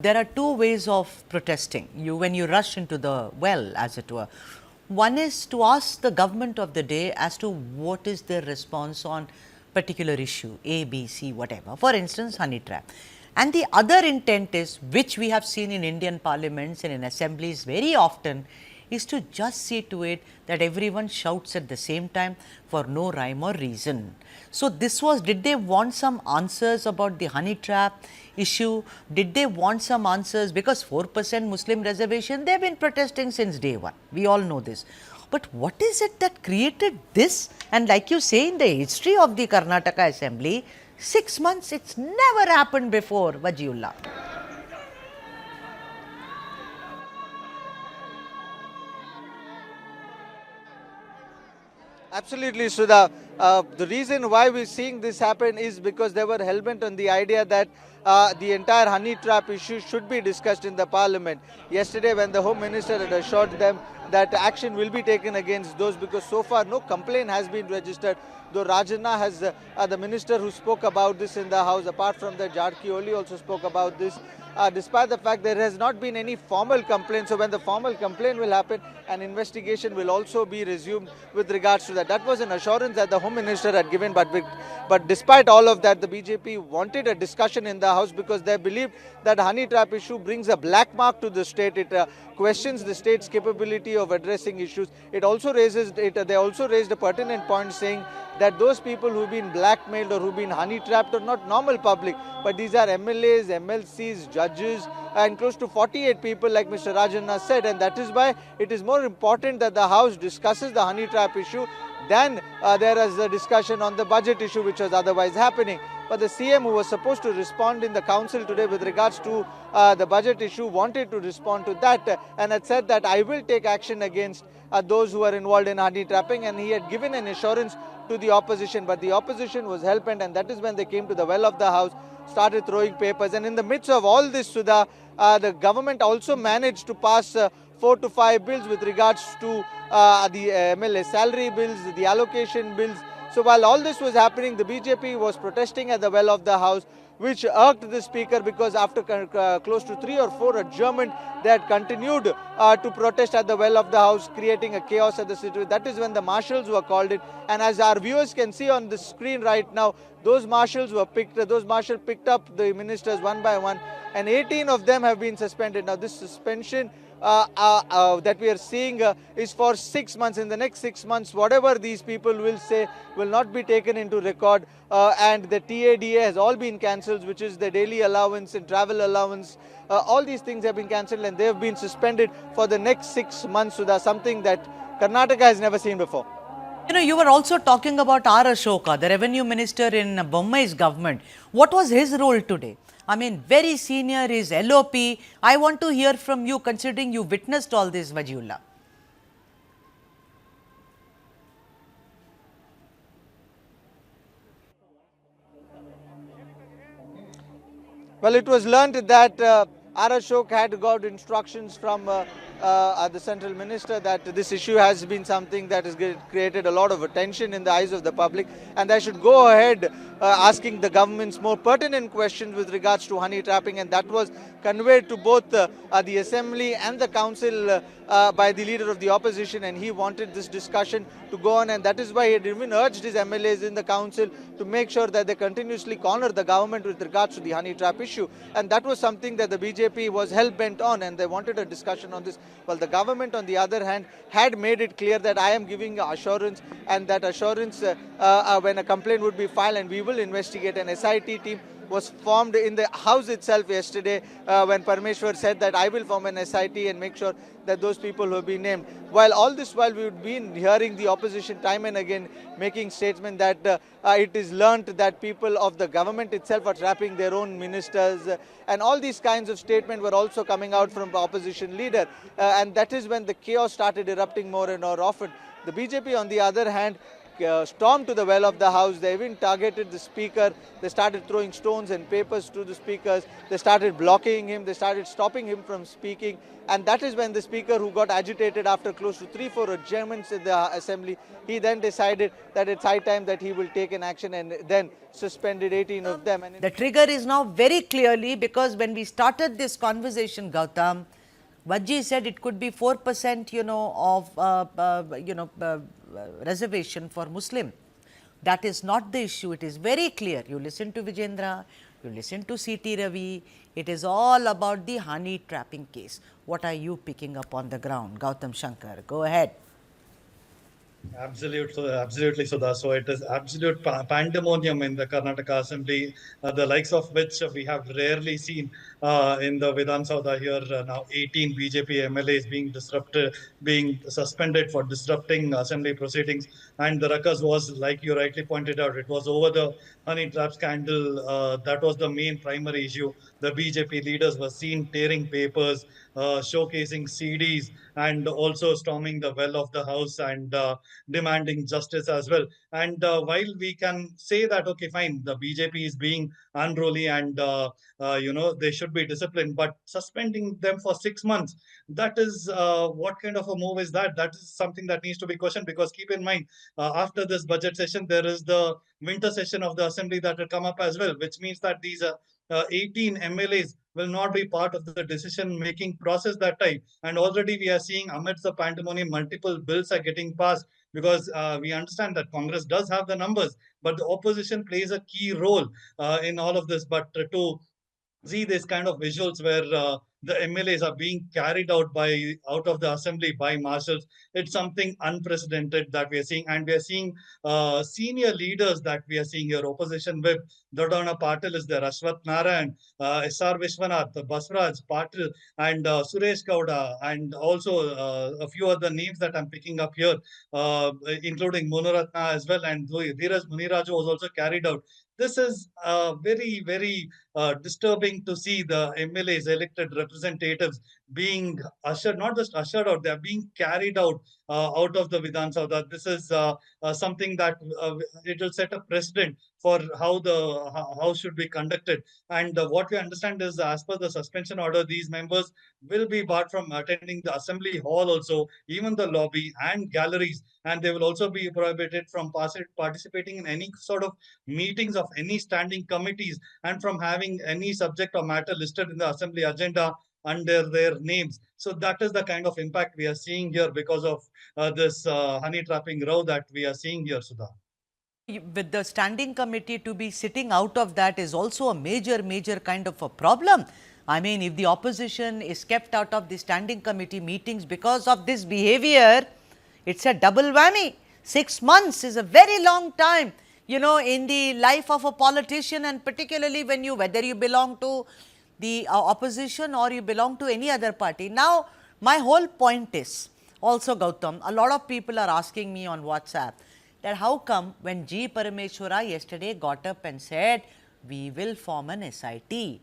There are two ways of protesting. When you rush into the well, as it were. One is to ask the government of the day as to what is their response on particular issue, A, B, C, whatever. For instance, honey trap. And the other intent is, which we have seen in Indian parliaments and in assemblies very often, is to just see to it that everyone shouts at the same time for no rhyme or reason. So this was, did they want some answers about the honey trap issue? Did they want some answers? Because 4% Muslim reservation, they have been protesting since day one. We all know this. But what is it that created this? And like you say, in the history of the Karnataka Assembly, 6 months, it's never happened before, Wajiullah. Absolutely, Sudha. The reason why we're seeing this happen is because they were hell-bent on the idea that the entire honey trap issue should be discussed in the parliament. Yesterday, when the Home Minister had assured them that action will be taken against those, because so far no complaint has been registered, though Rajana has, the minister who spoke about this in the House, apart from the Jarki Oli also spoke about this, despite the fact there has not been any formal complaint. So when the formal complaint will happen, an investigation will also be resumed with regards to that. That was an assurance that the Home Minister had given, but despite all of that, the BJP wanted a discussion in the House because they believe that honey trap issue brings a black mark to the state. It questions the state's capability of addressing issues. They also raised a pertinent point saying that those people who've been blackmailed or who've been honey trapped are not normal public, but these are MLAs, MLCs, judges, and close to 48 people, like Mr. Rajanna said, and that is why it is more important that the House discusses the honey trap issue than there is a discussion on the budget issue, which was otherwise happening. But the CM, who was supposed to respond in the council today with regards to the budget issue, wanted to respond to that and had said that I will take action against those who are involved in honey trapping, and he had given an assurance to the opposition, but the opposition was hell-bent, and that is when they came to the well of the House, started throwing papers. And in the midst of all this, Sudha, the government also managed to pass 4 to 5 bills with regards to the MLA salary bills, the allocation bills. So while all this was happening, the BJP was protesting at the well of the House, which irked the speaker, because after close to 3 or 4 adjournment, they had continued to protest at the well of the House, creating a chaos at the city. That is when the marshals were called in. And as our viewers can see on the screen right now, those marshals picked up the ministers one by one, and 18 of them have been suspended. Now this suspension that we are seeing is for 6 months. In the next 6 months, whatever these people will say will not be taken into record, and the TADA has all been cancelled, which is the daily allowance and travel allowance. All these things have been cancelled, and they have been suspended for the next 6 months. So that's something that Karnataka has never seen before. You know, you were also talking about R. Ashoka, the revenue minister in Bommai's government. What was his role today? I mean, very senior, is LOP. I want to hear from you, considering you witnessed all this, Wajiullah. Well, it was learnt that R. Ashok had got instructions from the central minister that this issue has been something that has created a lot of attention in the eyes of the public, and they should go ahead asking the government's more pertinent questions with regards to honey trapping, and that was conveyed to both the assembly and the council by the leader of the opposition, and he wanted this discussion to go on, and that is why he had even urged his MLAs in the council to make sure that they continuously corner the government with regards to the honey trap issue. And that was something that the BJP was hell-bent on, and they wanted a discussion on this. Well, the government, on the other hand, had made it clear that I am giving assurance, and that assurance when a complaint would be filed, and we will investigate. An SIT team was formed in the House itself yesterday when Parmeshwar said that I will form an SIT and make sure that those people who have been named. While all this while, we've been hearing the opposition time and again making statements that it is learnt that people of the government itself are trapping their own ministers, and all these kinds of statements were also coming out from the opposition leader, and that is when the chaos started erupting more and more often. The BJP, on the other hand, stormed to the well of the house. They even targeted the speaker. They started throwing stones and papers to the speakers. They started blocking him. They started stopping him from speaking. And that is when the speaker, who got agitated after close to 3-4 adjournments in the assembly, he then decided that it's high time that he will take an action, and then suspended 18 of them. And the trigger is now very clearly, because when we started this conversation, Gautam, Vajji said it could be 4%, of reservation for Muslim. That is not the issue. It is very clear. You listen to Vijendra, you listen to C.T. Ravi. It is all about the honey trapping case. What are you picking up on the ground? Gautam Shankar, go ahead. Absolutely, Sudha. So it is absolute pandemonium in the Karnataka Assembly, the likes of which we have rarely seen in the Vidhan Sabha here. Now 18 BJP MLAs being suspended for disrupting Assembly proceedings. And the ruckus was, like you rightly pointed out, it was over the honey trap scandal. That was the main primary issue. The BJP leaders were seen tearing papers, showcasing CDs, and also storming the well of the house and demanding justice as well. And while we can say that, okay, fine, the BJP is being unruly and they should be disciplined, but suspending them for 6 months, that is what kind of a move is that? That is something that needs to be questioned, because keep in mind, after this budget session, there is the winter session of the assembly that will come up as well, which means that these 18 MLAs will not be part of the decision-making process that time. And already we are seeing amidst the pandemonium, multiple bills are getting passed, because we understand that Congress does have the numbers, but the opposition plays a key role in all of this. But to see this kind of visuals where the MLAs are being carried out of the assembly by marshals. It's something unprecedented that we are seeing, and we are seeing senior leaders that we are seeing here. Opposition whip Dodona Patil is there, Ashwath Narayan, S.R. Vishwanath, Basraj Patil, and Suresh Gowda, and also a few other names that I'm picking up here, including Munuratna as well, and Dheeraj Muniraju was also carried out. This is very, very disturbing to see the MLAs, elected representatives, being ushered, not just ushered out, they are being carried out of the Vidhan Sabha. This is something that it will set a precedent for how the how should be conducted. And what we understand is, as per the suspension order, these members will be barred from attending the assembly hall, also even the lobby and galleries, and they will also be prohibited from participating in any sort of meetings of any standing committees, and from having any subject or matter listed in the assembly agenda under their names. So that is the kind of impact we are seeing here because of this honey trapping row that we are seeing here, Sudha. With the standing committee to be sitting out of that is also a major kind of a problem. I mean, if the opposition is kept out of the standing committee meetings because of this behavior, it's a double whammy. 6 months is a very long time, in the life of a politician, and particularly when whether you belong to the opposition or you belong to any other party. Now, my whole point is also, Gautam, a lot of people are asking me on WhatsApp that how come when G. Parameshwara yesterday got up and said, we will form an SIT,